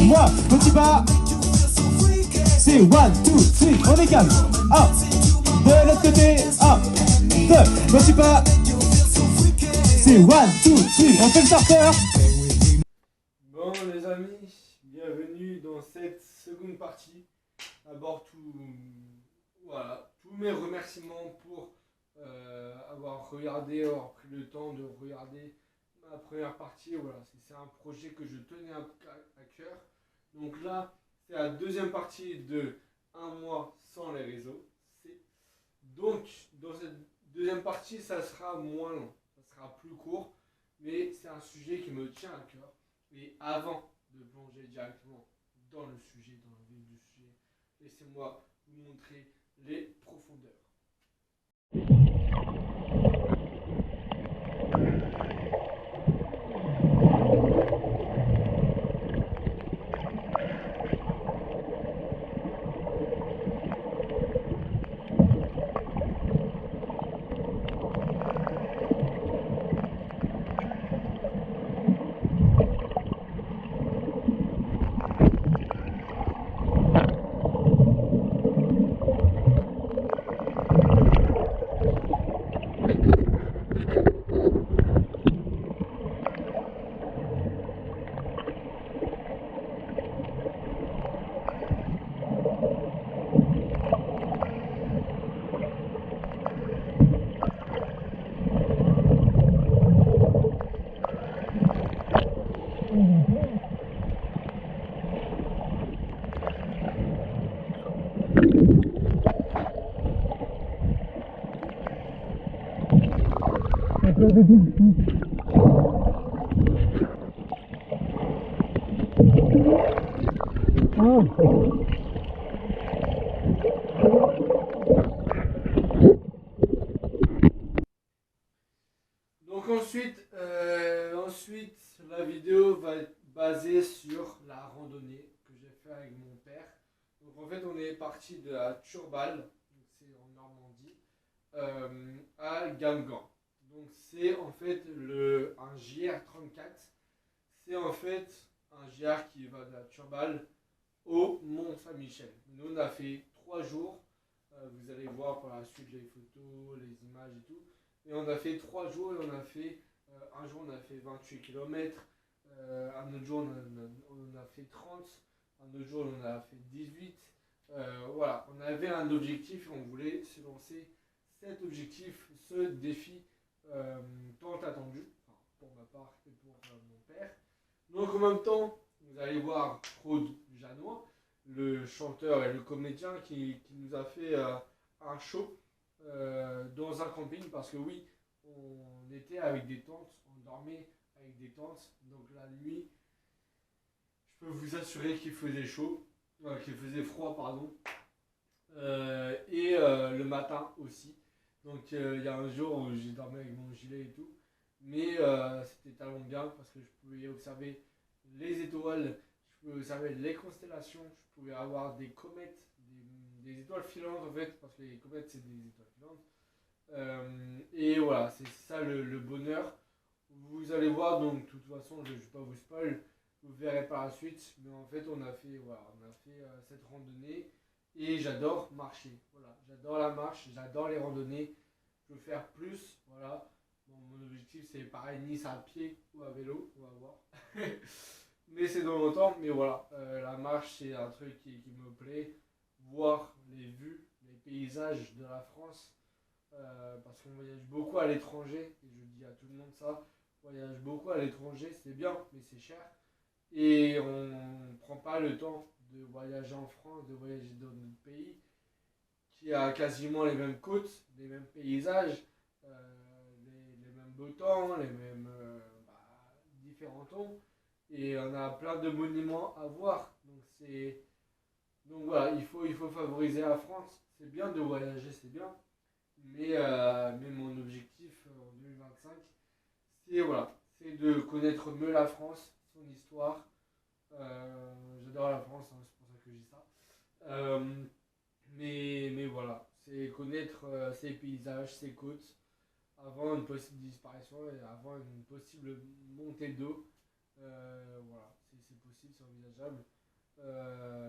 moi, petit pas. C'est 1, 2, 3, on est calme. 1, de l'autre côté. 1, 2, petit pas. C'est 1, 2, 3, on fait le starter. Bon les amis, bienvenue dans cette seconde partie. D'abord voilà, tous mes remerciements pour avoir regardé, avoir pris le temps de regarder ma première partie. Voilà, c'est un projet que je tenais à cœur. Donc là, c'est la deuxième partie de un mois sans les réseaux. Donc dans cette deuxième partie, ça sera moins long, ça sera plus court, mais c'est un sujet qui me tient à cœur. Et avant de plonger directement dans le sujet, dans le vif du sujet, laissez-moi vous montrer les profondeurs. Donc ensuite, la vidéo va être basée sur la randonnée que j'ai fait avec mon père. Donc en fait, on est parti de la Turballe, c'est en Normandie, à Gamgan. Donc c'est en fait un JR34. C'est en fait un JR qui va de la Turballe au Mont Saint-Michel. Nous on a fait 3 jours. Vous allez voir par la suite les photos, les images et tout. Et on a fait 3 jours et on a fait, un jour on a fait 28 km, un autre jour on a fait 30, un autre jour on a fait 18. Voilà, on avait un objectif et on voulait se lancer cet objectif, ce défi tant attendu, enfin, pour ma part et pour mon père. Donc en même temps, vous allez voir Claude Janois, le chanteur et le comédien qui nous a fait un show dans un camping, parce que oui, on était avec des tentes, on dormait avec des tentes, donc la nuit, je peux vous assurer qu'il faisait chaud, qu'il faisait froid, pardon, et le matin aussi. Donc il y a un jour où j'ai dormi avec mon gilet et tout, mais c'était tellement bien parce que je pouvais observer les étoiles, je pouvais observer les constellations, je pouvais avoir des comètes, des étoiles filantes en fait, parce que les comètes c'est des étoiles filantes. Et voilà, c'est ça le bonheur. Vous allez voir, donc de toute façon, je ne vais pas vous spoil, vous verrez par la suite. Mais en fait, on a fait cette randonnée et j'adore marcher. Voilà, j'adore la marche, j'adore les randonnées. Je veux faire plus. Voilà, bon, mon objectif c'est pareil, Nice à pied ou à vélo, on va voir. Mais c'est dans longtemps. Mais voilà, la marche c'est un truc qui me plaît. Voir les vues, les paysages de la France. Parce qu'on voyage beaucoup à l'étranger, et je dis à tout le monde ça, on voyage beaucoup à l'étranger, c'est bien, mais c'est cher. Et on ne prend pas le temps de voyager en France, de voyager dans notre pays, qui a quasiment les mêmes côtes, les mêmes paysages, les mêmes beaux temps, les mêmes différents temps. Et on a plein de monuments à voir. Donc voilà, il faut favoriser la France. C'est bien de voyager, c'est bien. Mais mon objectif en 2025, c'est de connaître mieux la France, son histoire. J'adore la France, hein, c'est pour ça que je dis ça. Mais voilà, c'est connaître ses paysages, ses côtes, avant une possible disparition et avant une possible montée d'eau. Voilà, c'est possible, c'est envisageable.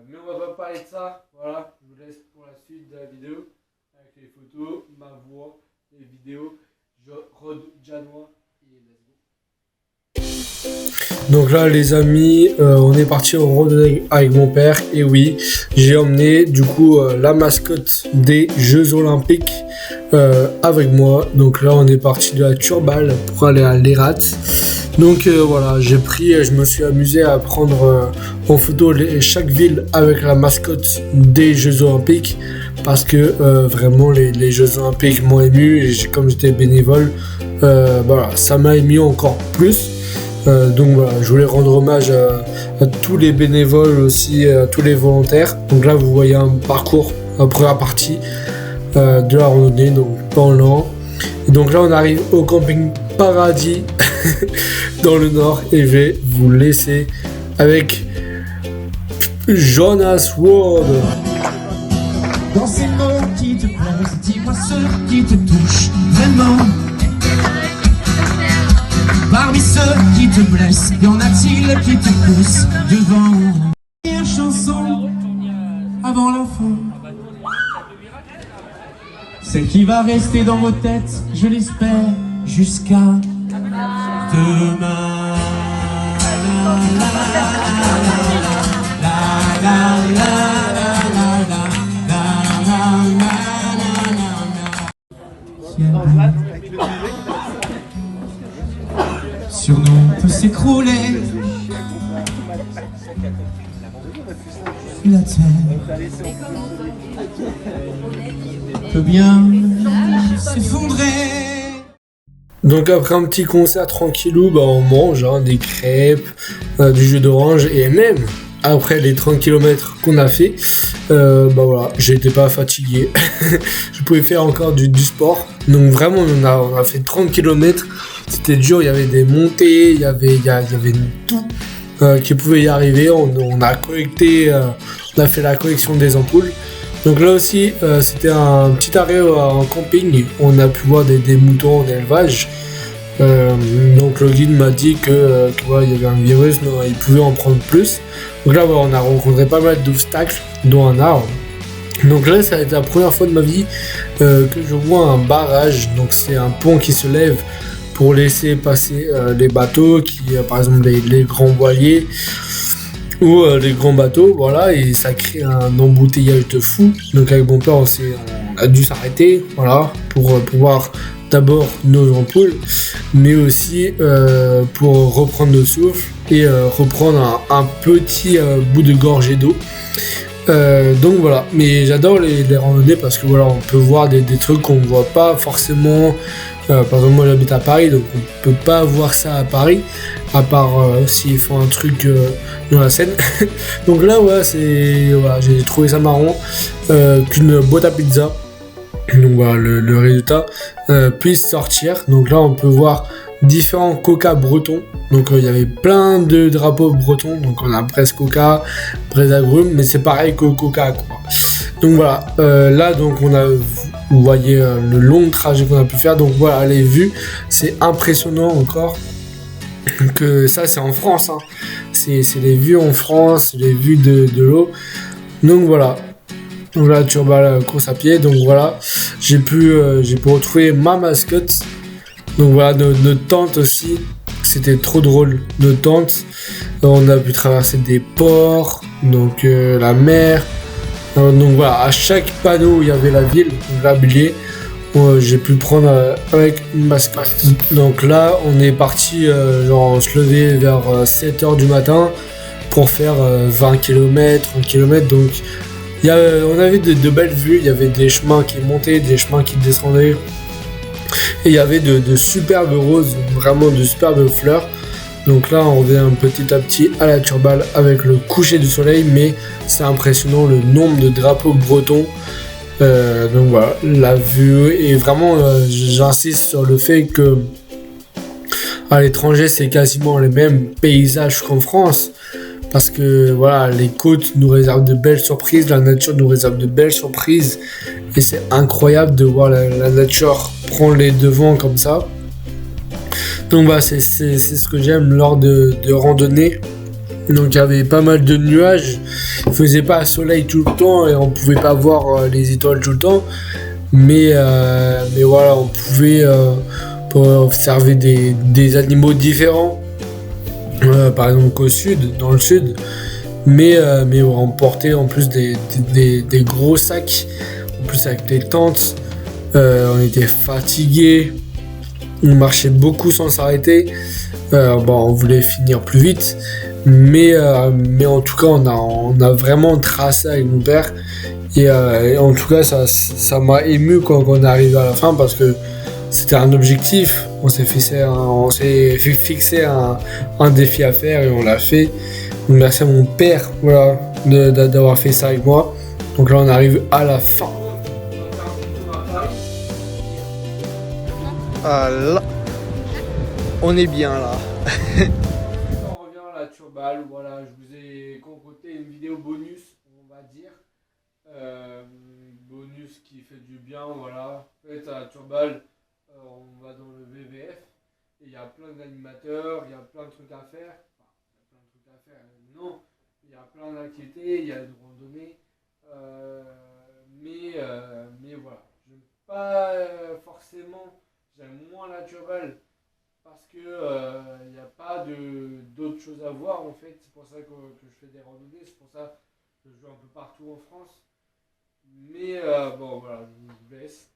Mais on va pas parler de ça. Voilà, je vous laisse pour la suite de la vidéo avec les photos, ma voix, les vidéos. Rod Janois et let's go. Donc là les amis, on est parti au randonnée avec mon père et oui, j'ai emmené du coup la mascotte des Jeux Olympiques avec moi. Donc là on est parti de la Turballe pour aller à l'Hérat. Donc voilà, je me suis amusé à prendre en photo chaque ville avec la mascotte des Jeux Olympiques parce que vraiment les Jeux Olympiques m'ont ému et comme j'étais bénévole, voilà, ça m'a ému encore plus. Donc voilà, je voulais rendre hommage à tous les bénévoles aussi, à tous les volontaires. Donc là vous voyez un parcours, la première partie de la randonnée, donc pendant. Et donc là on arrive au camping Paradis dans le nord et je vais vous laisser avec Jonas Ward. Dans ces mots qui te plaisent, dis-moi ceux qui te touchent vraiment. Parmi ceux qui te blessent, y en a-t-il qui te poussent devant? Une chanson avant la fin, celle qui va rester dans vos têtes, je l'espère, jusqu'à demain. Sur nous peut s'écrouler la terre, peut bien s'effondrer. Donc après un petit concert tranquillou, on mange des crêpes, du jus d'orange et même après les 30 km qu'on a fait, voilà, j'étais pas fatigué. Je pouvais faire encore du sport. Donc vraiment on a fait 30 km, c'était dur, il y avait des montées, il y avait tout qui pouvait y arriver. On a collecté, on a fait la collection des ampoules. Donc là aussi, c'était un petit arrêt en camping. On a pu voir des moutons en élevage. Donc le guide m'a dit que voilà, il y avait un virus, non, il pouvait en prendre plus. Donc là, voilà, on a rencontré pas mal d'obstacles, dont un arbre. Donc là, ça a été la première fois de ma vie que je vois un barrage. Donc c'est un pont qui se lève pour laisser passer les bateaux, par exemple les grands voiliers ou les grands bateaux, voilà, et ça crée un embouteillage de fou. Donc avec mon père, on a dû s'arrêter, voilà, pour pouvoir d'abord nos ampoules, mais aussi pour reprendre notre souffle et reprendre un petit bout de gorgée d'eau. Donc voilà, mais j'adore les randonnées parce que voilà, on peut voir des trucs qu'on ne voit pas forcément. Par exemple, moi j'habite à Paris, donc on peut pas voir ça à Paris, à part s'ils font un truc dans la Seine. Donc là, ouais, j'ai trouvé ça marrant qu'une boîte à pizza, donc voilà, le résultat puisse sortir. Donc là, on peut voir différents coca bretons. Donc il y avait plein de drapeaux bretons. Donc on a Brest Coca, Brest Agrumes, mais c'est pareil que Coca, quoi. Donc voilà, là donc vous voyez le long trajet qu'on a pu faire. Donc voilà, les vues, c'est impressionnant encore. Que ça c'est en France, hein. C'est les vues en France, les vues de l'eau. Donc voilà. Donc là, Turballe course à pied. Donc voilà, j'ai pu retrouver ma mascotte. Donc voilà, notre tente aussi, c'était trop drôle. Notre tente, on a pu traverser des ports, donc la mer. Donc voilà, à chaque panneau où il y avait la ville, l'habillé, j'ai pu prendre avec une mascotte. Donc là, on est parti, on se levait vers 7h du matin pour faire 20 km, 30 km. Donc on avait de belles vues, il y avait des chemins qui montaient, des chemins qui descendaient. Et il y avait de superbes roses, vraiment de superbes fleurs. Donc là, on revient petit à petit à la Turballe avec le coucher du soleil, mais c'est impressionnant le nombre de drapeaux bretons. Donc voilà, la vue, et vraiment, j'insiste sur le fait que à l'étranger, c'est quasiment les mêmes paysages qu'en France. Parce que voilà, les côtes nous réservent de belles surprises, la nature nous réserve de belles surprises. Et c'est incroyable de voir la nature prendre les devants comme ça. Donc voilà, c'est ce que j'aime lors de randonnées. Donc il y avait pas mal de nuages. Il faisait pas soleil tout le temps et on pouvait pas voir les étoiles tout le temps. Mais voilà, on pouvait observer des animaux différents. Par exemple dans le sud. Mais on portait en plus des gros sacs. En plus avec les tentes. On était fatigués. On marchait beaucoup sans s'arrêter. On voulait finir plus vite. Mais en tout cas, on a vraiment tracé avec mon père. Et en tout cas, ça m'a ému quand on est arrivé à la fin parce que c'était un objectif. On s'est fixé un défi à faire et on l'a fait. Donc, merci à mon père voilà, d'avoir fait ça avec moi. Donc là, on arrive à la fin. Ah là, on est bien là. On revient à la Turballe, voilà, je vous ai concocté une vidéo bonus, on va dire. Bonus qui fait du bien, voilà. En fait, à la Turballe, on va dans le VVF, et il y a plein d'animateurs, il y a plein de trucs à faire. Enfin, il y a plein de trucs à faire, non, il y a plein d'activités, il y a une randonnée. Mais voilà, j'aime pas forcément, j'aime moins la Turballe. Parce que il n'y a pas d'autres choses à voir en fait, c'est pour ça que je fais des randonnées, c'est pour ça que je joue un peu partout en France. Mais bon voilà, je vous laisse.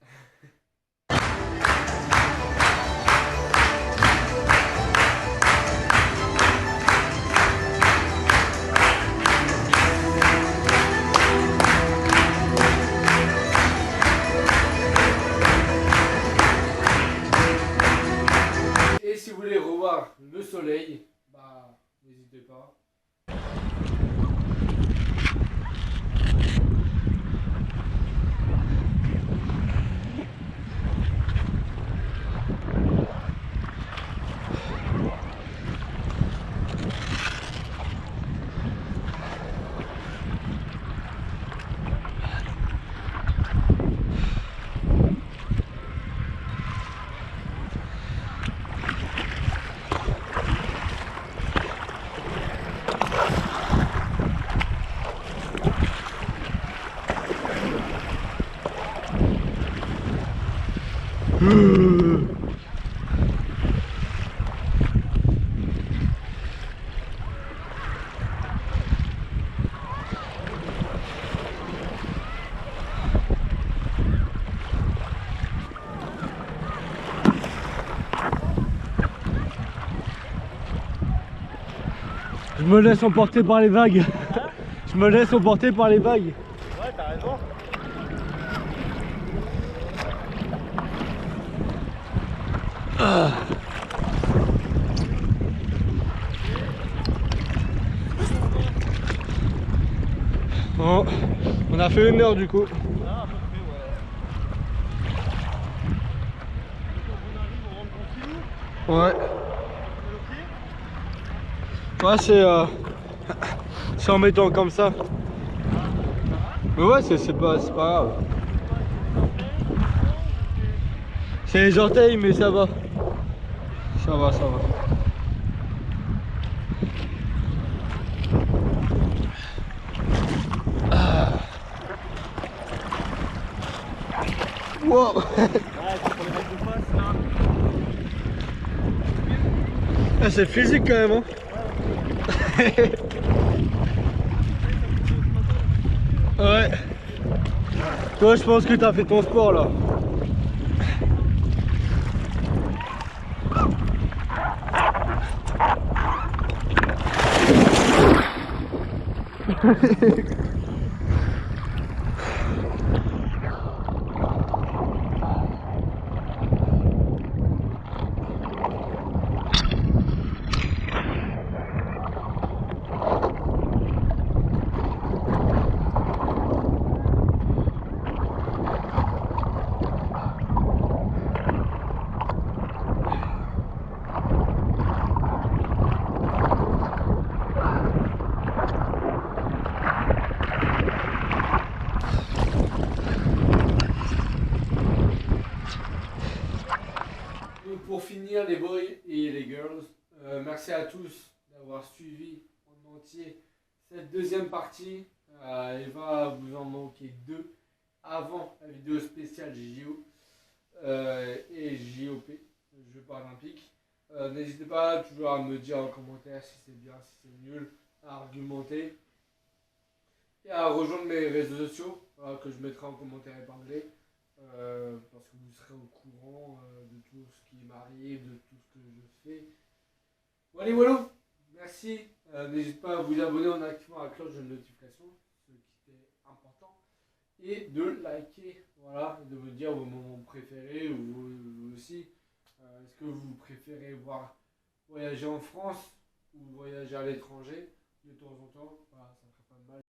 Et si vous voulez revoir le soleil, bah n'hésitez pas. Je me laisse emporter par les vagues. Je me laisse emporter par les vagues. Ouais, t'as raison. Bon, on a fait 1 heure du coup. Ah, à peu près, ouais. Ouais. Ouais, c'est en mettant comme ça. Mais ouais, c'est pas grave. C'est les orteils, mais ça va. Ça va. Ah. Wow. Ouais, c'est pour les mecs de face là. Ah, c'est physique quand même, hein. Ouais. Toi, je pense que t'as fait ton sport là. Pour finir les boys et les girls, merci à tous d'avoir suivi en entier cette deuxième partie. Il va vous en manquer 2 avant la vidéo spéciale JO et JOP, Jeux paralympiques. N'hésitez pas toujours à me dire en commentaire si c'est bien, si c'est nul, à argumenter et à rejoindre mes réseaux sociaux que je mettrai en commentaire épinglé parce que vous serez au courant de tout ce qui m'arrive, de tout ce que je fais. Voilà, merci. N'hésitez pas à vous abonner en activant la cloche de notification, ce qui est important, et de liker, voilà, et de me dire vos moments préférés ou vous aussi. Est-ce que vous préférez voyager en France ou voyager à l'étranger de temps en temps? Voilà, ça